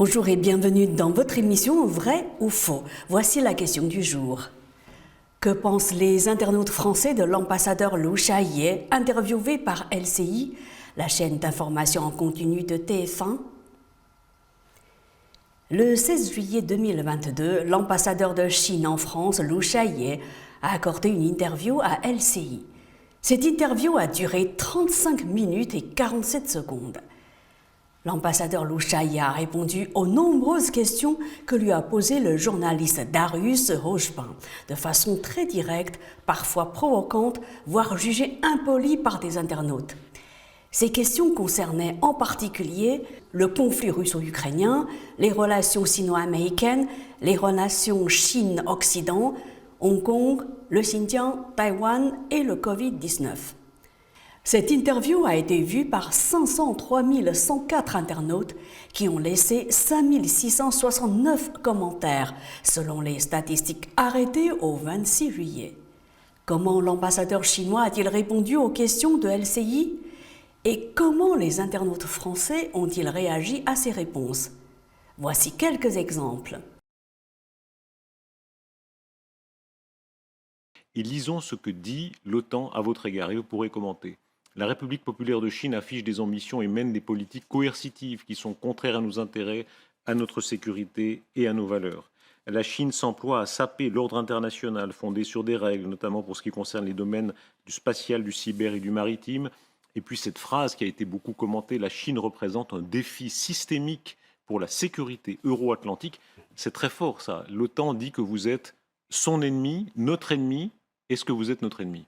Bonjour et bienvenue dans votre émission Vrai ou Faux. Voici la question du jour. Que pensent les internautes français de l'ambassadeur Lou Shaye, interviewé par LCI, la chaîne d'information en continu de TF1? Le 16 juillet 2022, l'ambassadeur de Chine en France, Lou Shaye, a accordé une interview à LCI. Cette interview a duré 35 minutes et 47 secondes. L'ambassadeur Lou Shaye a répondu aux nombreuses questions que lui a posées le journaliste Darius Rochepin, de façon très directe, parfois provocante, voire jugée impolie par des internautes. Ces questions concernaient en particulier le conflit russo-ukrainien, les relations sino-américaines, les relations Chine-Occident, Hong Kong, le Xinjiang, Taïwan et le Covid-19. Cette interview a été vue par 503 104 internautes qui ont laissé 5 669 commentaires, selon les statistiques arrêtées au 26 juillet. Comment l'ambassadeur chinois a-t-il répondu aux questions de LCI? Et comment les internautes français ont-ils réagi à ces réponses? Voici quelques exemples. Et lisons ce que dit l'OTAN à votre égard, et vous pourrez commenter. La République populaire de Chine affiche des ambitions et mène des politiques coercitives qui sont contraires à nos intérêts, à notre sécurité et à nos valeurs. La Chine s'emploie à saper l'ordre international fondé sur des règles, notamment pour ce qui concerne les domaines du spatial, du cyber et du maritime. Et puis cette phrase qui a été beaucoup commentée, la Chine représente un défi systémique pour la sécurité euro-atlantique. C'est très fort ça. L'OTAN dit que vous êtes son ennemi, notre ennemi. Est-ce que vous êtes notre ennemi?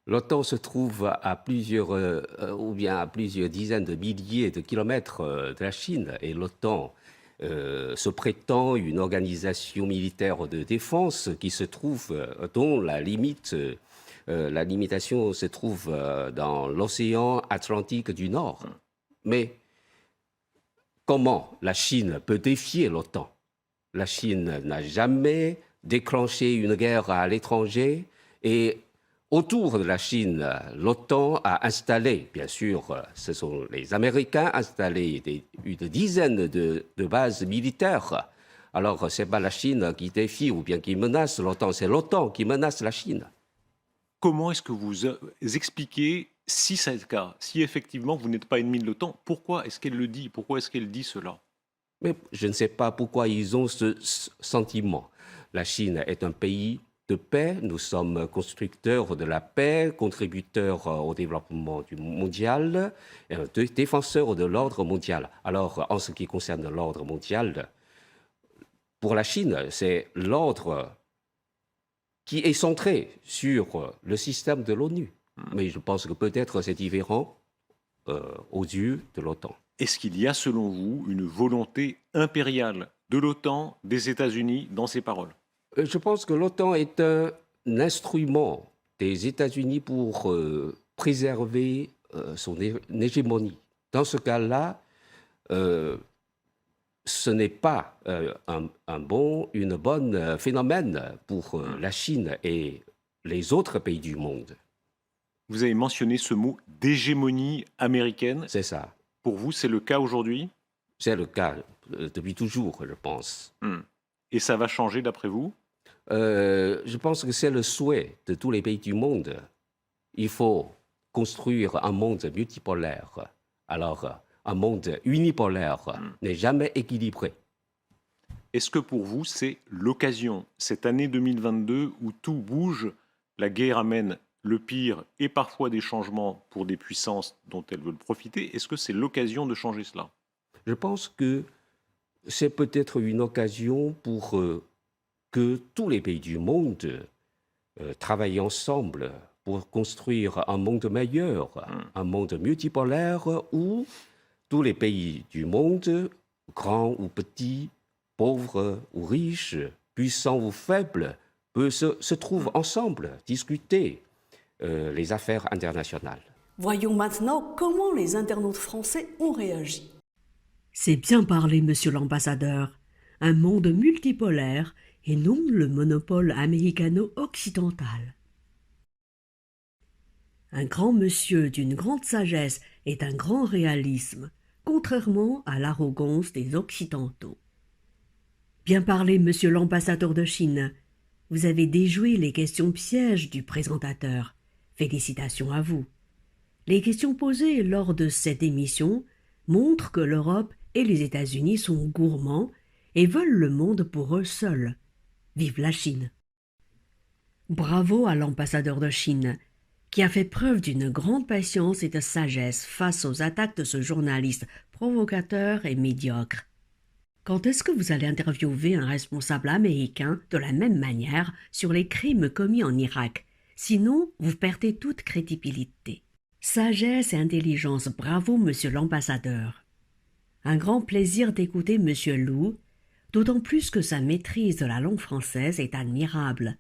L'OTAN se trouve à plusieurs dizaines de milliers de kilomètres de la Chine, et l'OTAN se prétend une organisation militaire de défense qui se trouve, dont la limitation se trouve dans l'océan Atlantique du Nord. Mais comment la Chine peut défier l'OTAN? La Chine n'a jamais déclenché une guerre à l'étranger, et autour de la Chine, l'OTAN a installé, bien sûr, ce sont les Américains, installé une dizaine de bases militaires. Alors, ce n'est pas la Chine qui défie ou bien qui menace l'OTAN, c'est l'OTAN qui menace la Chine. Comment est-ce que vous expliquez, si c'est le cas, si effectivement vous n'êtes pas ennemi de l'OTAN, pourquoi est-ce qu'elle le dit? Pourquoi est-ce qu'elle dit cela? Mais je ne sais pas pourquoi ils ont ce sentiment. La Chine est un pays de paix, nous sommes constructeurs de la paix, contributeurs au développement mondial, défenseurs de l'ordre mondial. Alors, en ce qui concerne l'ordre mondial, pour la Chine, c'est l'ordre qui est centré sur le système de l'ONU. Mais je pense que peut-être c'est différent aux yeux de l'OTAN. Est-ce qu'il y a, selon vous, une volonté impériale de l'OTAN, des États-Unis, dans ces paroles? Je pense que l'OTAN est un instrument des États-Unis pour préserver son hégémonie. Dans ce cas-là, ce n'est pas une bonne phénomène pour la Chine et les autres pays du monde. Vous avez mentionné ce mot d'hégémonie américaine. C'est ça. Pour vous, c'est le cas aujourd'hui? C'est le cas depuis toujours, je pense. Et ça va changer d'après vous? Je pense que c'est le souhait de tous les pays du monde. Il faut construire un monde multipolaire. Alors, un monde unipolaire n'est jamais équilibré. Est-ce que pour vous, c'est l'occasion, cette année 2022 où tout bouge, la guerre amène le pire et parfois des changements pour des puissances dont elles veulent profiter? Est-ce que c'est l'occasion de changer cela? Je pense que c'est peut-être une occasion pour que tous les pays du monde travaillent ensemble pour construire un monde meilleur, un monde multipolaire où tous les pays du monde, grands ou petits, pauvres ou riches, puissants ou faibles, se trouvent ensemble, discuter les affaires internationales. Voyons maintenant comment les internautes français ont réagi. C'est bien parlé, monsieur l'ambassadeur. Un monde multipolaire et non le monopole américano-occidental. Un grand monsieur d'une grande sagesse et d'un grand réalisme, contrairement à l'arrogance des Occidentaux. Bien parlé, monsieur l'ambassadeur de Chine. Vous avez déjoué les questions pièges du présentateur. Félicitations à vous. Les questions posées lors de cette émission montrent que l'Europe et les États-Unis sont gourmands et veulent le monde pour eux seuls. Vive la Chine! Bravo à l'ambassadeur de Chine, qui a fait preuve d'une grande patience et de sagesse face aux attaques de ce journaliste provocateur et médiocre. Quand est-ce que vous allez interviewer un responsable américain de la même manière sur les crimes commis en Irak? Sinon, vous perdez toute crédibilité. Sagesse et intelligence, bravo, monsieur l'ambassadeur. Un grand plaisir d'écouter monsieur Lu, d'autant plus que sa maîtrise de la langue française est admirable.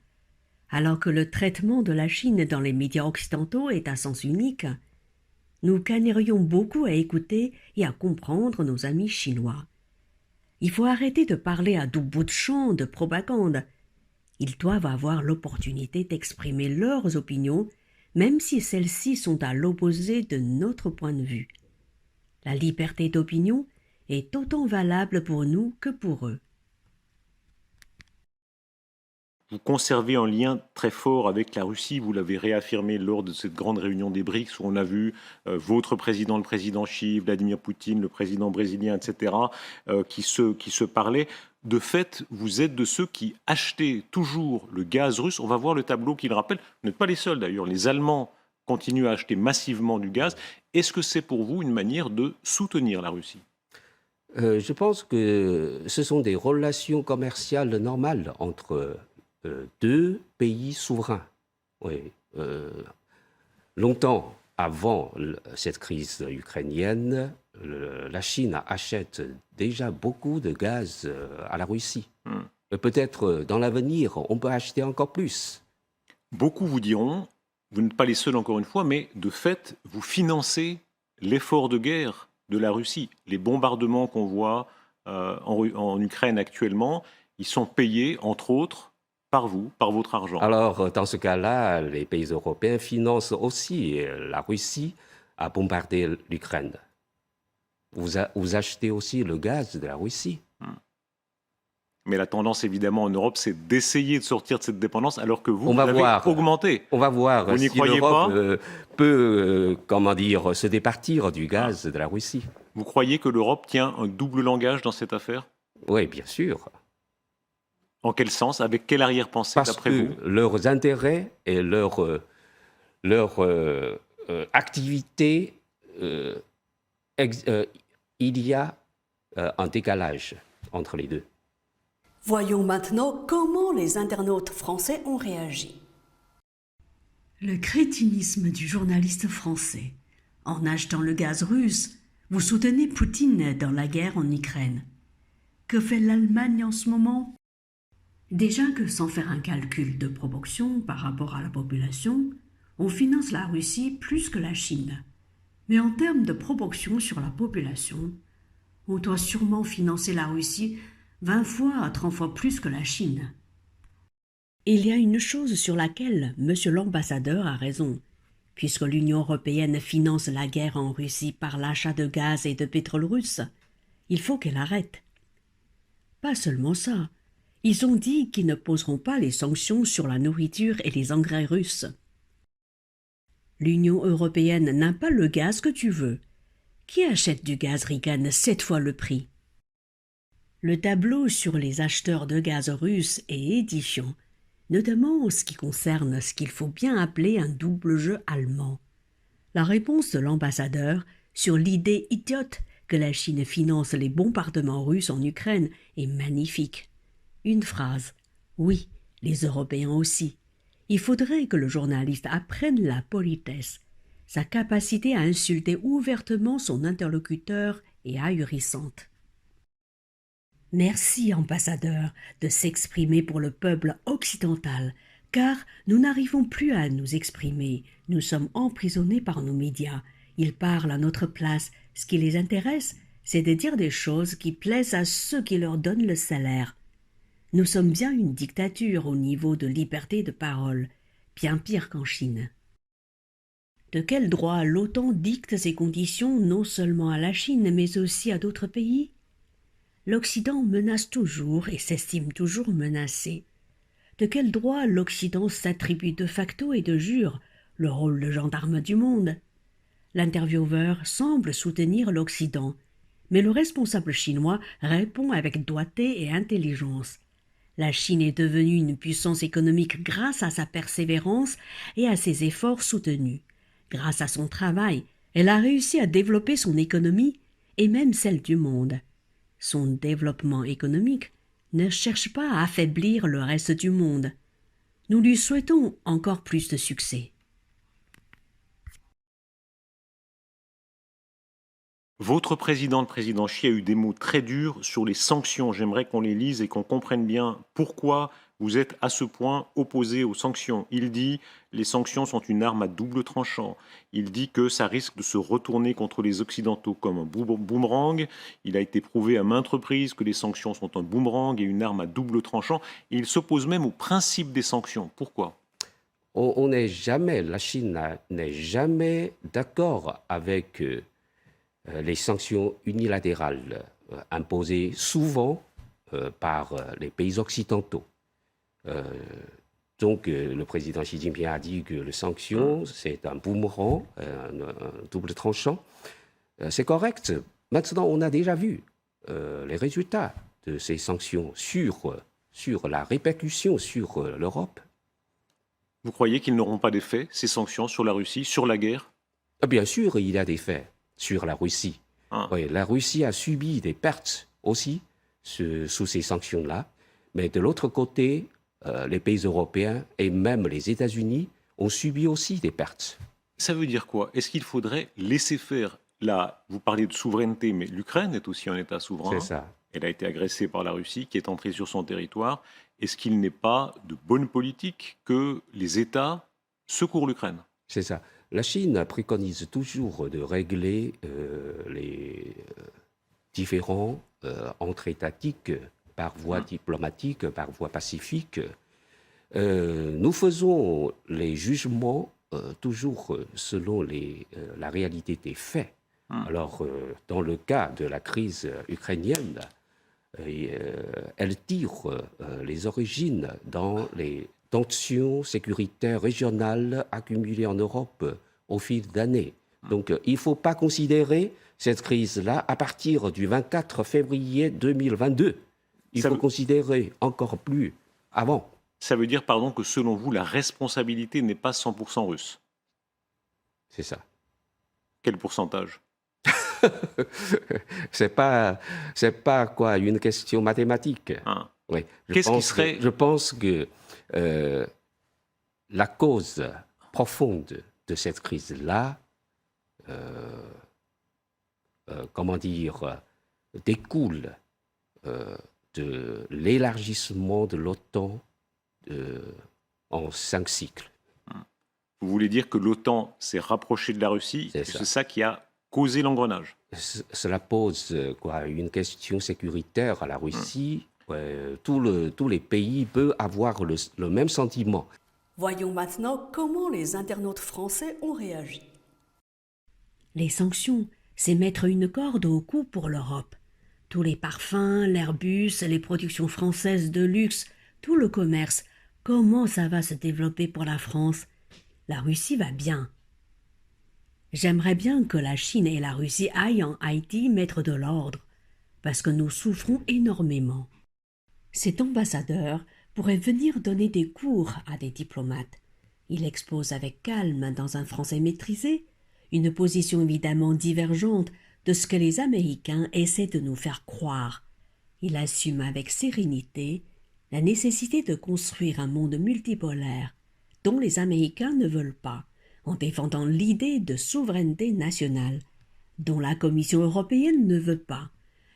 Alors que le traitement de la Chine dans les médias occidentaux est à sens unique, nous gagnerions beaucoup à écouter et à comprendre nos amis chinois. Il faut arrêter de parler à tout bout de champ de propagande. Ils doivent avoir l'opportunité d'exprimer leurs opinions, même si celles-ci sont à l'opposé de notre point de vue. La liberté d'opinion est autant valable pour nous que pour eux. Vous conservez un lien très fort avec la Russie, vous l'avez réaffirmé lors de cette grande réunion des BRICS où on a vu votre président, le président Xi, Vladimir Poutine, le président brésilien, etc., qui se parlaient. De fait, vous êtes de ceux qui achetaient toujours le gaz russe. On va voir le tableau qui le rappelle. Vous n'êtes pas les seuls d'ailleurs. Les Allemands continuent à acheter massivement du gaz. Est-ce que c'est pour vous une manière de soutenir la Russie ? Je pense que ce sont des relations commerciales normales entre deux pays souverains. Oui. Longtemps avant cette crise ukrainienne, la Chine achète déjà beaucoup de gaz à la Russie. Peut-être dans l'avenir, on peut acheter encore plus. Beaucoup vous diront, vous n'êtes pas les seuls encore une fois, mais de fait, vous financez l'effort de guerre de la Russie. Les bombardements qu'on voit en Ukraine actuellement, ils sont payés, entre autres, par vous, par votre argent. Alors, dans ce cas-là, les pays européens financent aussi la Russie à bombarder l'Ukraine. Vous achetez aussi le gaz de la Russie. Mais la tendance, évidemment, en Europe, c'est d'essayer de sortir de cette dépendance, alors que vous l'avez augmenté. On va voir vous si l'Europe peut, se départir du gaz de la Russie. Vous croyez que l'Europe tient un double langage dans cette affaire ? Oui, bien sûr. En quel sens ? Avec quelle arrière-pensée, d'après vous ? Parce que leurs intérêts et leur activité, il y a un décalage entre les deux. Voyons maintenant comment les internautes français ont réagi. Le crétinisme du journaliste français. En achetant le gaz russe, vous soutenez Poutine dans la guerre en Ukraine. Que fait l'Allemagne en ce moment ? Déjà que sans faire un calcul de proportion par rapport à la population, on finance la Russie plus que la Chine. Mais en termes de proportion sur la population, on doit sûrement financer la Russie 20 fois à 30 fois plus que la Chine. Il y a une chose sur laquelle monsieur l'ambassadeur a raison. Puisque l'Union européenne finance la guerre en Russie par l'achat de gaz et de pétrole russe, il faut qu'elle arrête. Pas seulement ça. Ils ont dit qu'ils ne poseront pas les sanctions sur la nourriture et les engrais russes. L'Union européenne n'a pas le gaz que tu veux. Qui achète du gaz ricane 7 fois le prix? Le tableau sur les acheteurs de gaz russes est édifiant, notamment en ce qui concerne ce qu'il faut bien appeler un double jeu allemand. La réponse de l'ambassadeur sur l'idée idiote que la Chine finance les bombardements russes en Ukraine est magnifique. Une phrase. Oui, les Européens aussi. Il faudrait que le journaliste apprenne la politesse. Sa capacité à insulter ouvertement son interlocuteur est ahurissante. Merci, ambassadeur, de s'exprimer pour le peuple occidental, car nous n'arrivons plus à nous exprimer. Nous sommes emprisonnés par nos médias. Ils parlent à notre place. Ce qui les intéresse, c'est de dire des choses qui plaisent à ceux qui leur donnent le salaire. Nous sommes bien une dictature au niveau de liberté de parole, bien pire qu'en Chine. De quel droit l'OTAN dicte ses conditions non seulement à la Chine, mais aussi à d'autres pays? L'Occident menace toujours et s'estime toujours menacé. De quel droit l'Occident s'attribue de facto et de jure le rôle de gendarme du monde? L'intervieweur semble soutenir l'Occident, mais le responsable chinois répond avec doigté et intelligence. La Chine est devenue une puissance économique grâce à sa persévérance et à ses efforts soutenus. Grâce à son travail, elle a réussi à développer son économie et même celle du monde. Son développement économique ne cherche pas à affaiblir le reste du monde. Nous lui souhaitons encore plus de succès. Votre président, le président Xi, a eu des mots très durs sur les sanctions. J'aimerais qu'on les lise et qu'on comprenne bien pourquoi vous êtes à ce point opposé aux sanctions. Il dit « les sanctions sont une arme à double tranchant ». Il dit que ça risque de se retourner contre les Occidentaux comme un boomerang. Il a été prouvé à maintes reprises que les sanctions sont un boomerang et une arme à double tranchant. Et il s'oppose même au principe des sanctions. Pourquoi ? On n'est jamais, la Chine n'est jamais d'accord avec les sanctions unilatérales imposées souvent par les pays occidentaux. Donc, le président Xi Jinping a dit que les sanctions, c'est un boomerang, un double tranchant. C'est correct. Maintenant, on a déjà vu les résultats de ces sanctions sur la répercussion sur l'Europe. Vous croyez qu'ils n'auront pas d'effet, ces sanctions, sur la Russie, sur la guerre ? Bien sûr, il y a des faits sur la Russie. Oui, la Russie a subi des pertes aussi sous ces sanctions-là. Mais de l'autre côté, les pays européens et même les États-Unis ont subi aussi des pertes. Ça veut dire quoi? Est-ce qu'il faudrait laisser faire? Là, vous parlez de souveraineté, mais l'Ukraine est aussi un État souverain. C'est ça. Elle a été agressée par la Russie, qui est entrée sur son territoire. Est-ce qu'il n'est pas de bonne politique que les États secourent l'Ukraine? C'est ça. La Chine préconise toujours de régler les différends entre étatiques par voie diplomatique, par voie pacifique. Nous faisons les jugements toujours selon la réalité des faits. Alors, dans le cas de la crise ukrainienne, elle tire les origines dans les tensions sécuritaires régionales accumulées en Europe au fil d'années. Donc, il ne faut pas considérer cette crise-là à partir du 24 février 2022. Il faut considérer encore plus avant. Ça veut dire, pardon, que selon vous, la responsabilité n'est pas 100% russe? C'est ça. Quel pourcentage? C'est pas quoi une question mathématique. Oui. Je pense que la cause profonde de cette crise-là, découle de l'élargissement de l'OTAN en 5 cycles. Vous voulez dire que l'OTAN s'est rapprochée de la Russie, et c'est ça qui a causé l'engrenage? Cela pose une question sécuritaire à la Russie. Tous les pays peuvent avoir le même sentiment. Voyons maintenant comment les internautes français ont réagi. Les sanctions, c'est mettre une corde au cou pour l'Europe. Tous les parfums, l'Airbus, les productions françaises de luxe, tout le commerce, comment ça va se développer pour la France? La Russie va bien. J'aimerais bien que la Chine et la Russie aillent en Haïti mettre de l'ordre, parce que nous souffrons énormément. Cet ambassadeur pourrait venir donner des cours à des diplomates. Il expose avec calme, dans un français maîtrisé, une position évidemment divergente de ce que les Américains essaient de nous faire croire. Il assume avec sérénité la nécessité de construire un monde multipolaire dont les Américains ne veulent pas, en défendant l'idée de souveraineté nationale, dont la Commission européenne ne veut pas,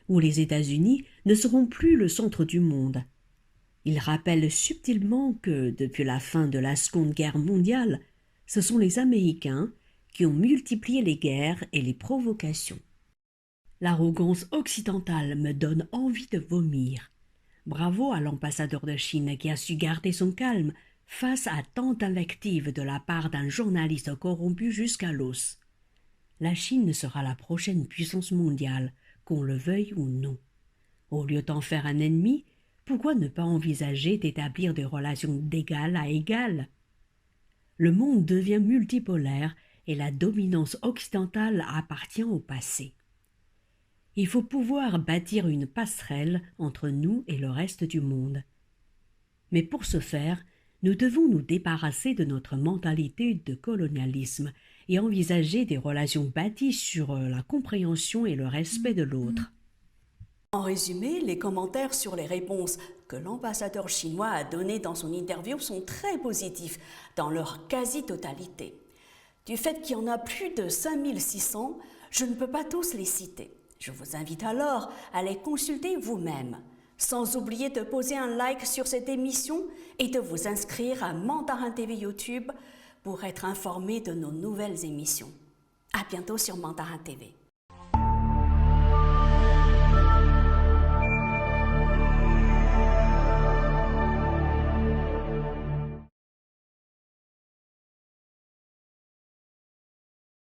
où les États-Unis ne seront plus le centre du monde. Il rappelle subtilement que, depuis la fin de la Seconde Guerre mondiale, ce sont les Américains qui ont multiplié les guerres et les provocations. L'arrogance occidentale me donne envie de vomir. Bravo à l'ambassadeur de Chine qui a su garder son calme face à tant d'invectives de la part d'un journaliste corrompu jusqu'à l'os. La Chine sera la prochaine puissance mondiale, qu'on le veuille ou non. Au lieu d'en faire un ennemi, pourquoi ne pas envisager d'établir des relations d'égal à égal? Le monde devient multipolaire et la dominance occidentale appartient au passé. Il faut pouvoir bâtir une passerelle entre nous et le reste du monde. Mais pour ce faire, nous devons nous débarrasser de notre mentalité de colonialisme et envisager des relations bâties sur la compréhension et le respect de l'autre. En résumé, les commentaires sur les réponses que l'ambassadeur chinois a données dans son interview sont très positifs dans leur quasi-totalité. Du fait qu'il y en a plus de 5600, je ne peux pas tous les citer. Je vous invite alors à les consulter vous-même. Sans oublier de poser un like sur cette émission et de vous inscrire à Mandarin TV YouTube pour être informé de nos nouvelles émissions. À bientôt sur Mandarin TV.